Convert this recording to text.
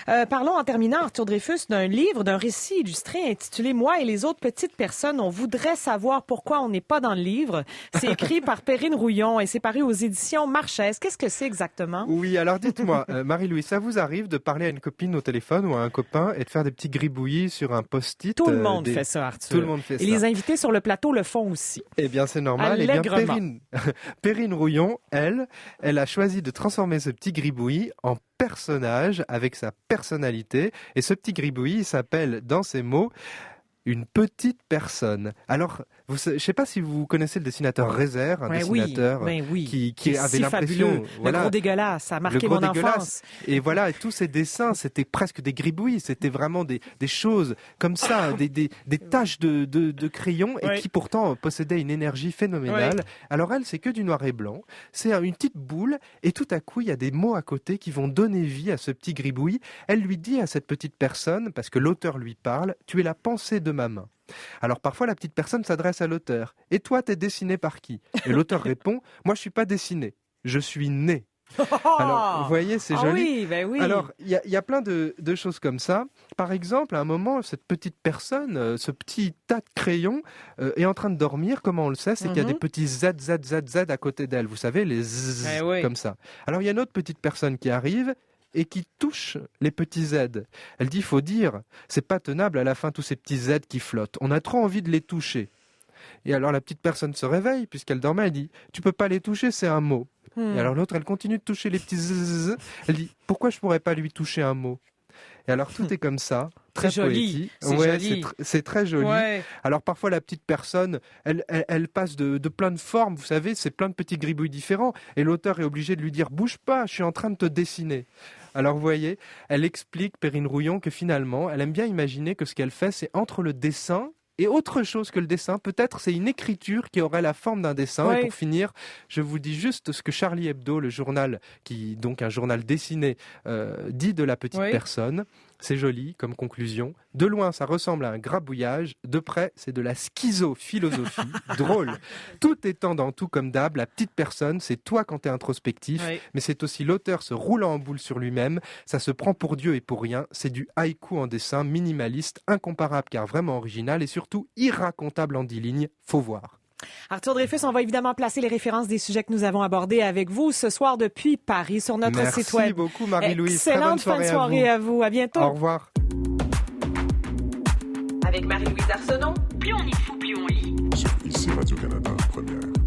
Parlons en terminant, Arthur Dreyfus, d'un livre, d'un récit illustré intitulé « Moi et les autres petites personnes, on voudrait savoir pourquoi on n'est pas dans le livre ». C'est écrit par Perrine Rouillon et c'est paru aux éditions Marchès. Qu'est-ce que c'est exactement? Oui, alors dites-moi, Marie-Louise, ça vous arrive de parler à une copine au téléphone ou à un copain et de faire des petits gribouillis sur un post-it? Tout le monde fait ça, Arthur. Tout le monde fait ça. Et les invités sur le plateau le font aussi. Eh bien, c'est normal. Eh bien, Perrine Rouillon, elle a choisi de transformer ce petit gribouillis en personnage avec sa personnalité. Et ce petit gribouillis, il s'appelle, dans ses mots, une petite personne. Alors, je ne sais pas si vous connaissez le dessinateur Rézère, dessinateur qui avait si fabuleux. Le gros dégueulasse, ça a marqué mon enfance. Et voilà, et tous ces dessins, c'était presque des gribouillis, c'était vraiment des choses comme ça, des taches de crayon et qui pourtant possédaient une énergie phénoménale. Oui. Alors elle, c'est que du noir et blanc, c'est une petite boule et tout à coup, il y a des mots à côté qui vont donner vie à ce petit gribouillis. Elle lui dit à cette petite personne, parce que l'auteur lui parle, tu es la pensée de ma main. Alors parfois la petite personne s'adresse à l'auteur. Et toi, t'es dessiné par qui? Et l'auteur répond, moi je suis pas dessiné, je suis né. Alors vous voyez, c'est joli. Oui. Alors il y a plein de choses comme ça. Par exemple, à un moment, cette petite personne, ce petit tas de crayons est en train de dormir. Comment on le sait? C'est qu'il y a des petits Z à côté d'elle. Vous savez, les Z comme ça. Alors il y a une autre petite personne qui arrive et qui touche les petits Z. Elle dit, faut dire, c'est pas tenable à la fin tous ces petits Z qui flottent. On a trop envie de les toucher. Et alors la petite personne se réveille, puisqu'elle dormait, elle dit, tu peux pas les toucher, c'est un mot. Et alors l'autre, elle continue de toucher les petits Z. Elle dit, pourquoi je pourrais pas lui toucher un mot? Et alors tout est comme ça, très poétique. C'est très joli. Ouais. Alors parfois la petite personne, elle passe de plein de formes, vous savez, c'est plein de petits gribouillis différents. Et l'auteur est obligé de lui dire, bouge pas, je suis en train de te dessiner. Alors vous voyez, elle explique, Perrine Rouillon, que finalement, elle aime bien imaginer que ce qu'elle fait, c'est entre le dessin et autre chose que le dessin. Peut-être c'est une écriture qui aurait la forme d'un dessin. Ouais. Et pour finir, je vous dis juste ce que Charlie Hebdo, le journal, donc un journal dessiné, dit de la petite personne. C'est joli comme conclusion. De loin, ça ressemble à un grabouillage. De près, c'est de la schizophilosophie. Drôle. Tout étant dans tout comme d'hab, la petite personne, c'est toi quand t'es introspectif, mais c'est aussi l'auteur se roulant en boule sur lui-même. Ça se prend pour Dieu et pour rien. C'est du haïku en dessin, minimaliste, incomparable car vraiment original et surtout irracontable en 10 lignes. Faut voir. Arthur Dreyfus, on va évidemment placer les références des sujets que nous avons abordés avec vous ce soir depuis Paris sur notre site web. Merci beaucoup Marie-Louise. Excellente fin de soirée à vous. À bientôt. Au revoir. Avec Marie-Louise Arsenault, plus on y fout, plus on lit. Ici Radio-Canada, première.